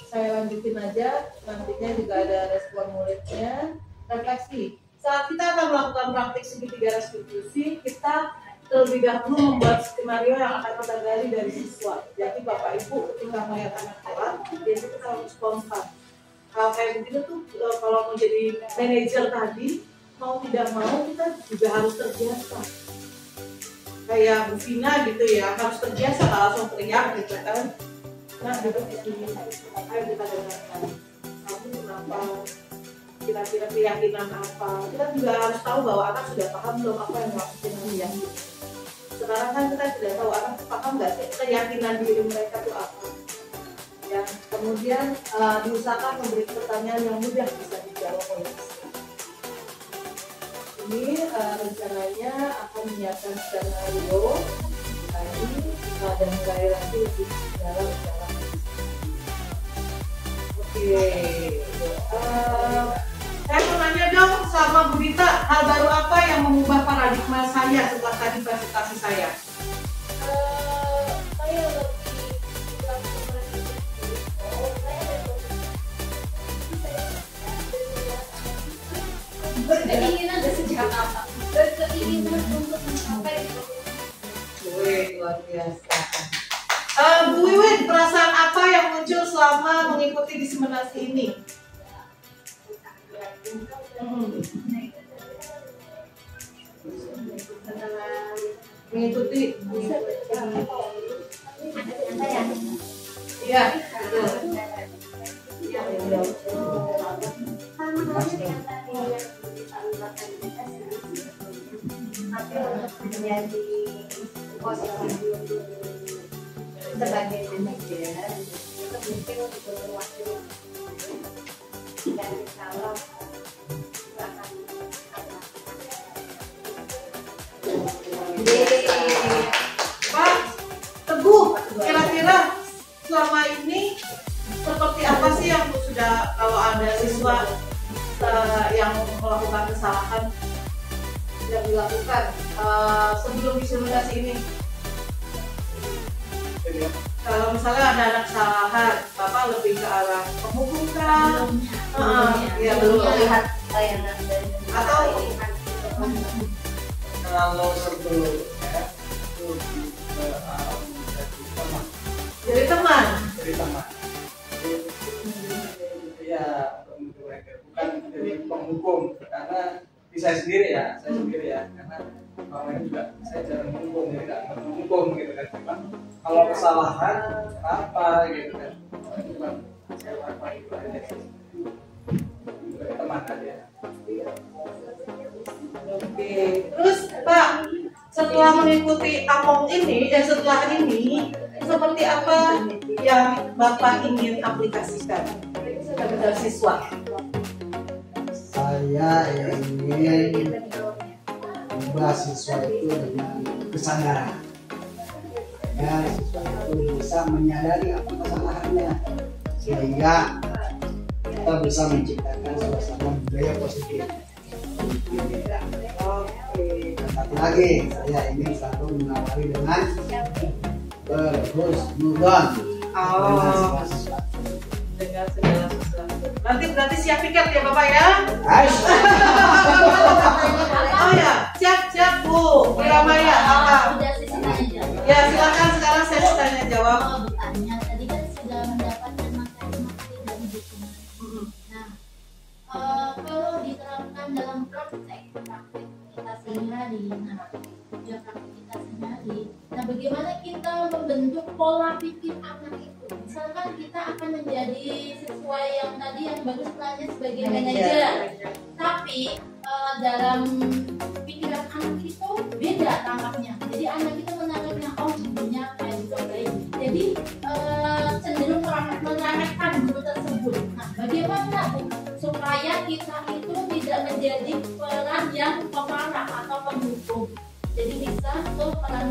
B: saya lanjutin aja, nantinya juga ada respon muridnya. Refleksi, saat kita akan melakukan praktik segitiga restitusi, kita terlebih dahulu membuat skenario yang akan kita gali dari siswa. Jadi Bapak Ibu ketika melihat anak telat, biasanya kita harus spontan. Hal kayak begini tuh kalau mau jadi manajer tadi, mau tidak mau kita juga harus terbiasa. Kayak Bu Vina gitu ya, harus terbiasa nggak langsung teriak gitu kan. Nah, duduk di sini, ayo kita dengarkan. Kamu kenapa? Kira-kira keyakinan apa? Kita juga harus tahu bahwa anak sudah paham belum apa yang maksudnya keyakinan. Sekarang kan kita tidak tahu anak paham nggak sih keyakinan diri mereka itu apa. Ya, kemudian diusahakan memberi pertanyaan yang mudah bisa dijawab oleh siswa. Ini rencananya akan menyiapkan skenario tadi dan mulai lagi lebih dalam. Oke, saya mau nanya dong sama Bu Dita, hal baru apa yang mengubah paradigma saya setelah tadi presentasi saya?
C: Saya berkeinginan dari sejak apa? Berkeinginan untuk mencapai itu.
B: Luar biasa. Bu Wiwin, perasaan apa yang muncul selama mengikuti diseminasi ini? Mengikuti. Iya.
C: Menjadi posisi sebagai manajer itu mungkin untuk mewakili dan kalau
B: Pak Teguh, kira-kira selama ini seperti apa sih yang sudah kalau ada siswa yang melakukan kesalahan yang dilakukan sebelum diseminasi ini? Kalau misalnya ada anak kesalahan, Bapak lebih ke arah pemukulan, ya belum melihat
C: layanan dan
B: atau
E: Kalau sebelumnya itu ke arah
B: jadi teman.
E: jadi teman. Ya, bukan jadi penghukum karena di saya sendiri ya, karena selama ini juga saya jarang menghukum, jadi nggak menghukum gitu kan. Cuma kalau kesalahan apa gitu kan, cuma saya lakukan itu aja sih. Sebagai teman aja.
B: Oke, terus Pak, setelah mengikuti Among ini, setelah ini, seperti apa yang Bapak ingin aplikasikan kepada siswa?
E: Saya ingin membuat siswa itu dengan kesadaran. Ya, siswa itu bisa menyadari apa kesalahannya, sehingga kita bisa menciptakan suasana budaya positif.
B: Oke.
E: Satu lagi, saya ingin selalu mengawali dengan berhusnuzon dengan segala sesuatu.
B: Dengan segala sesuatu. Nanti berarti siap piket ya Bapak ya?
E: Guys,
B: Oh ya, siap Bu. Wiramaya apa?
C: sudah sisi tanya jawab.
B: Ya silakan sekarang saya tanya jawab.
C: Kalau bertanya tadi kan sudah mendapatkan materi-materi dari dokumen. Nah, kalau diterapkan dalam praktek kita sehari-hari, kerja praktek kita sehari-hari. Nah, bagaimana kita membentuk pola pikir anak itu? Misalkan kita akan menjadi sesuai yang tadi yang bagus perannya sebagai manajer, tapi dalam pikiran anak itu beda tangkapnya. Jadi anak itu menangkapnya oh sebenarnya kayak gitu baik. Jadi cenderung meremehkan guru tersebut. Nah, bagaimana Bu supaya kita itu tidak menjadi peran yang pemarah atau penghukum? Jadi bisa ke peran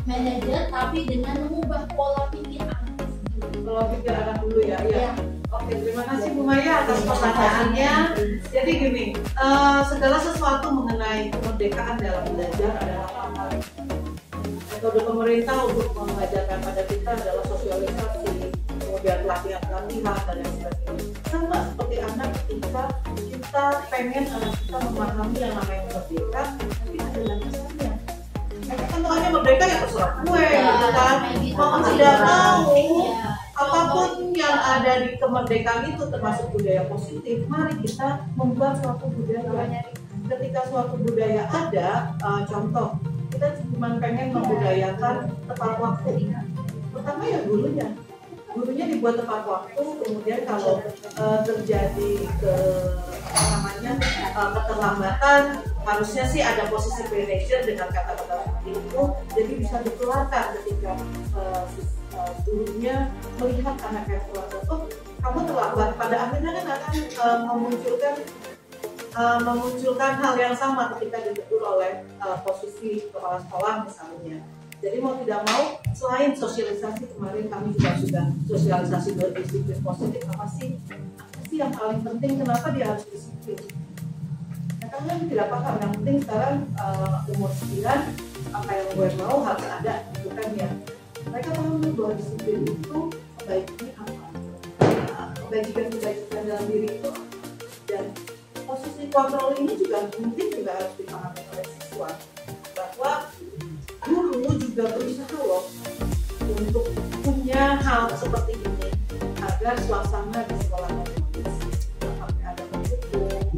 C: manajer tapi dengan mengubah pola pikir anak tersebut.
B: Kalau pikir anak dulu ya.
C: Ya.
B: Oke, terima kasih Bu Maya atas pertanyaannya. Jadi gini, segala sesuatu mengenai kemerdekaan dalam belajar adalah hal. Metode pemerintah untuk mengajarkan pada kita adalah sosialisasi, kemudian pelatihan-pelatihan dan lain sebagainya. Sama seperti anak ketika kita pengen anak kita memahami yang namanya merdeka, tapi ada landasannya. Mereka kan hanya merdeka ya terserah gue, gitu kan? Mau tidak mau, apapun yang ada di kemerdekaan itu termasuk budaya positif, mari kita membuat suatu budaya. Ketika suatu budaya ada, contoh, kita cuma pengen membudayakan tepat waktu. Pertama ya gurunya dibuat tepat waktu, kemudian kalau terjadi keterlambatan, harusnya sih ada posisi manajer dengan kata-kata seperti itu, jadi bisa dikeluarkan ketika gurunya melihat anaknya terlambat. Oh, kamu terlambat. Pada akhirnya kan akan memunculkan hal yang sama ketika ditegur oleh posisi kepala sekolah misalnya. Jadi mau tidak mau, selain sosialisasi, kemarin kami juga sudah sosialisasi berdisiplin positif. Apa sih yang paling penting, kenapa dia harus disiplin? Nah, kalian tidak paham, yang penting sekarang umur 9, apa yang gue mau harus ada, bukan ya. Mereka paham bahwa disiplin itu baiknya apa, kebajikan dalam diri itu, dan posisi kontrol ini juga mungkin juga harus dipahami oleh siswa, bahwa guru juga berusaha loh untuk punya hal seperti ini agar suasana di sekolah sampai ada mendukung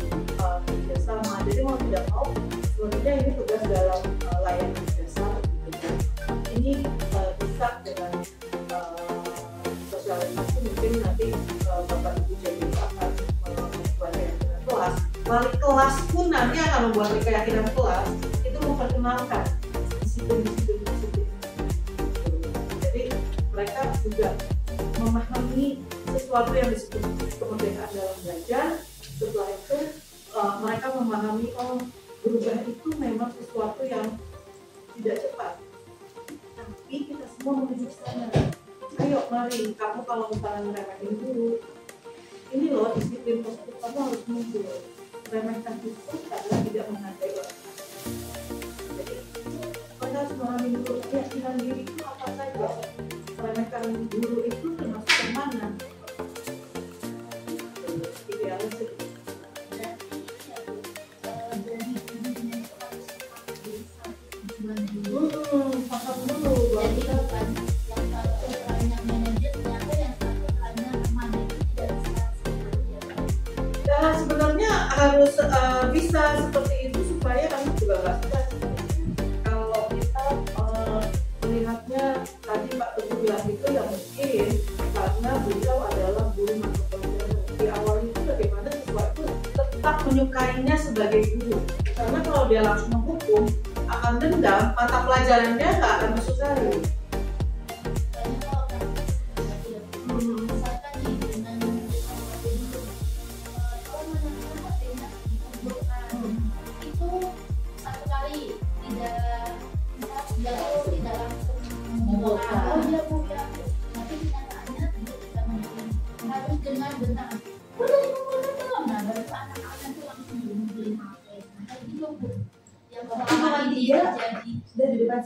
B: kerjasama. Jadi mau tidak mau sebenarnya ini tugas dalam layanan dasar. Ini bisa dengan sosialisasi, mungkin nanti Bapak Ibu jadi akan membuat keyakinan kelas. Wali kelas pun nanti akan membuat keyakinan kelas itu memperkenalkan disiplin. Jadi mereka juga memahami sesuatu yang disebut kemerdekaan dalam belajar. Setelah itu mereka memahami, oh, berubah itu memang sesuatu yang tidak cepat, tapi kita semua menuju ke sana. Ayo mari, kamu kalau misalnya meremehin guru, ini loh disiplin positif kamu harus muncul. Remehkan itu karena tidak menghargai orang. Jadi kita harus memahami dulu keyakinan diri itu apa saja. Meremehkan guru itu termasuk yang mana? Idealnya sih. Paham dulu bahwa kita sebenarnya harus bisa seperti itu supaya kami juga nggak stres. Kalau kita melihatnya tadi Pak Teguh bilang itu ya mungkin karena beliau adalah guru mata pelajaran. Di awal itu bagaimana siswa itu tetap menyukainya sebagai guru, karena kalau dia langsung menghukum akan dendam, mata pelajarannya nggak akan disukai.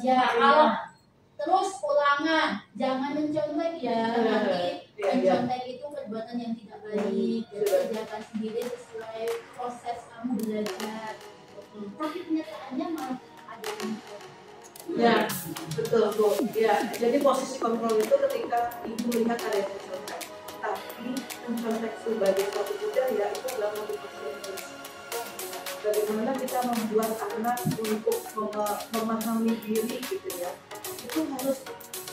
C: Ya, kalau terus ulangan, jangan mencontek ya. Nanti mencontek itu perbuatan yang tidak baik. Kerjakan sendiri sesuai proses kamu belajar. Tapi kenyataannya malah ada yang
B: ya, betul Bu. Ya, jadi posisi kontrol itu ketika ibu melihat ada yang mencontek. Tapi mencontek sebagai suatu budaya itu adalah motivasi yang bagus. Bagaimana kita membuat anak untuk memahami diri gitu ya, itu harus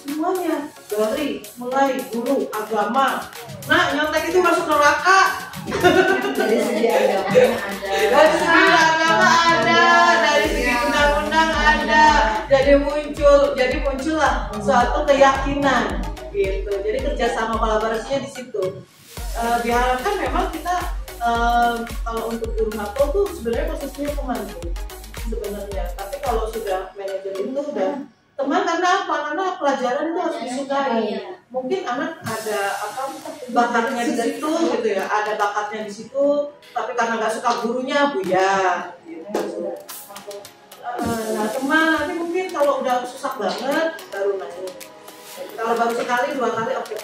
B: semuanya, dari mulai guru agama. Nah, nyontek itu masuk neraka.
F: Dari segi agamanya ada.
B: Dari segi agama ada, dari segi undang-undang ada. Jadi muncullah suatu keyakinan gitu. Jadi kerjasama kolaborasinya di situ. Diharapkan memang kita kalau untuk guru makro tuh sebenarnya posisinya pembantu sebenarnya, tapi kalau sudah manajer itu udah teman. Karena apa? Karena pelajaran itu harus disukai. mungkin anak ada bakatnya di situ gitu ya, ada bakatnya di situ, tapi karena nggak suka gurunya buyar gitu. Nah cuma nanti mungkin kalau udah susah banget baru naik. Kalau baru sekali 2 kali oke.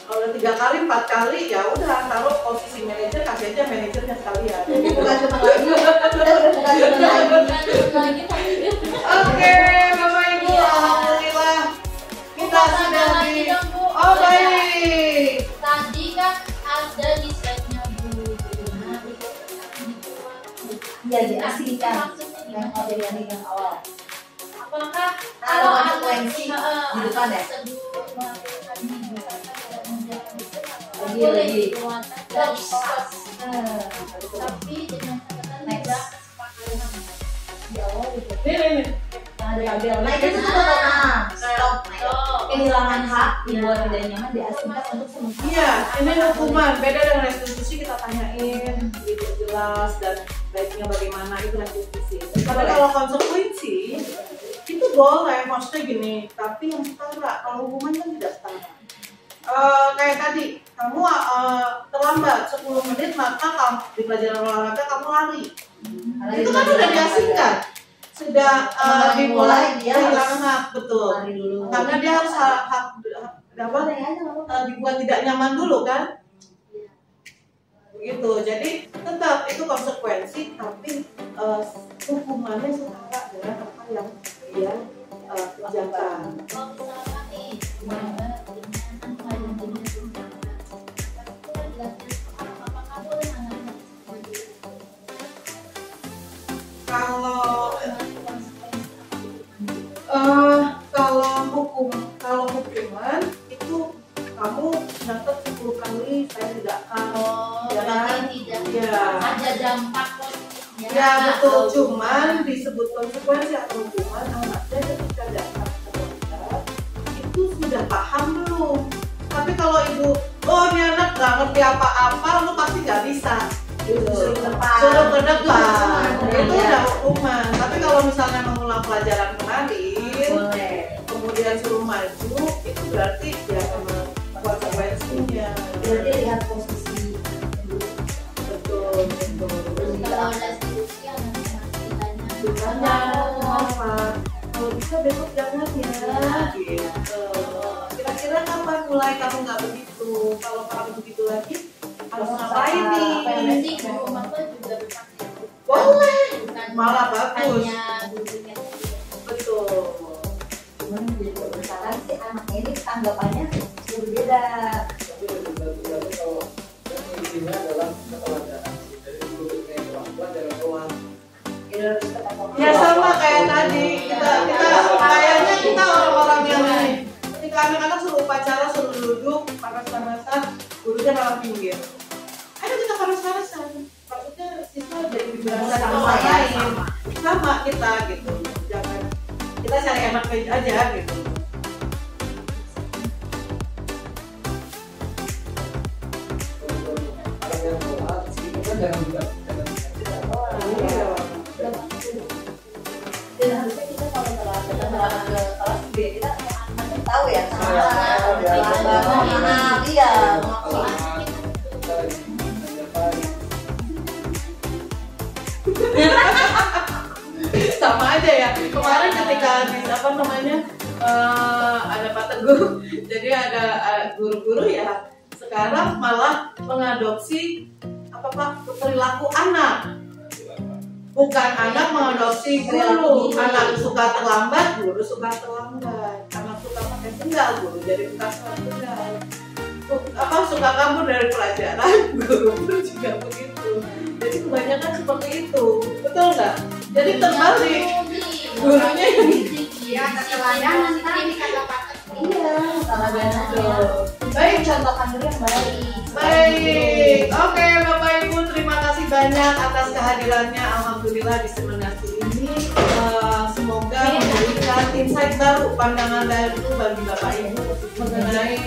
B: Kalau udah 3 kali 4 kali ya udah taruh posisi manajer, kasih aja manajernya sekalian.
C: Bukan cuma lagi,
B: Oke, Bapak Ibu, alhamdulillah kita sudah di. Oh baik.
C: Tadi kan ada di slide-nya Bu. Iya, diasingkan yang materi yang awal.
H: Apakah
C: Kalau konsekuensi di depan ya?
H: Boleh dikeluarkan dari kos, tapi dengan catatan tidak kesepakatan di awal gitu.
B: Nih.
C: Nah itu tuh stop kehilangan hak dibuat tidak nyaman diasingkan untuk sementara.
B: Iya, ini hukuman. Beda dengan restitusi kita tanyain gitu jelas dan baiknya bagaimana itu restitusi. Tapi kalau konsekuensi itu boleh, maksudnya gini. Tapi yang setara, kalau hukuman kan tidak setara. Kayak tadi, kamu terlambat 10 menit maka kamu di pelajaran olahraga kamu lari. Itu kan udah diasingkan. Sudah dimulai kehilangan hak, betul. Karena dia harus hak dibuat tidak nyaman dulu kan, begitu. Jadi tetap itu konsekuensi, tapi hukumannya setara dengan apa yang dia kerjakan.
H: Kalau misalkan nih, gimana dengan apakah boleh anak-anak
B: kalau hukuman itu kamu nyatet 10 kali saya tidak akan ya kan?
H: tidak
B: Ya.
H: ada dampak positifnya?
B: Ya betul, cuman disebut konsekuensi atau hukuman anaknya ketika datang ke dokter itu sudah paham belum? Tapi kalau ibu, oh ini anak nggak ngerti apa-apa, lu pasti nggak bisa. Suruh ke depan, itu udah hukuman. Tapi kalau misalnya mengulang pelajaran kemarin, kemudian suruh maju, itu berarti ya memang konsekuensinya.
C: Berarti lihat posisi
B: Betul.
H: Kalau restitusi anak ditanya
B: Tanya apa? Kalau bisa besok jangan ya. Gitu. Kira-kira kapan mulai kamu nggak begitu? Kalau kamu begitu lagi, harus ngapain nih?
H: berarti guru mama juga berpakaian
B: Boleh.
H: bukan
B: Malah bagus.
H: hanya gurunya.
B: Betul.
C: cuman jadi sekarang si anak ini tanggapannya berbeda.
E: Tapi kalau intinya adalah keteladan dari guru ke orang tua jangan keluar.
B: Ya sama kayak tadi kita kayaknya kita orang-orang yang ini. Ketika anak-anak suruh upacara suruh duduk panas-panasan, gurunya malah pinggir. Ayo kita panas-panasan. Maksudnya siswa jadi biasa sama lain. Sama kita gitu. Jangan kita cari enak aja gitu.
E: Orang yang keluar, kan jangan juga
C: Dan harusnya kita kalau kita berangkat ke kelas B kita anak tahu ya sama iya
B: Sama aja ya. Kemarin ketika di apa namanya ada Pak Teguh, jadi ada guru-guru ya sekarang malah mengadopsi apa Pak perilaku anak. Bukan anak mengadopsi guru, anak suka terlambat, guru suka terlambat, anak suka pakai sendal, guru jadi bukan sendal. Apa suka kabur dari pelajaran, guru pun juga begitu. Jadi kebanyakan seperti itu, betul nggak? Jadi terbalik, gurunya ini.
H: Ya, keteladanan tadi kata Pak Teguh.
C: iya teladan aja.
B: Baik,
C: Contohkan dulu yang baik.
B: baik. Oke, Bapak Ibu, terima kasih banyak atas kehadirannya. Alhamdulillah di seminasi ini semoga memberikan insight baru, pandangan baru bagi Bapak Ibu mengenai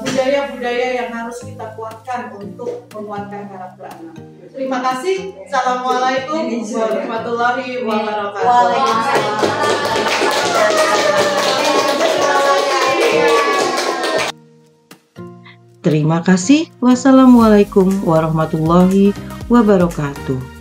B: budaya-budaya yang harus kita kuatkan untuk menguatkan karakter anak. Terima kasih. Assalamualaikum warahmatullahi wabarakatuh.
C: Waalaikumsalam.
A: Terima kasih. Wassalamualaikum warahmatullahi wabarakatuh.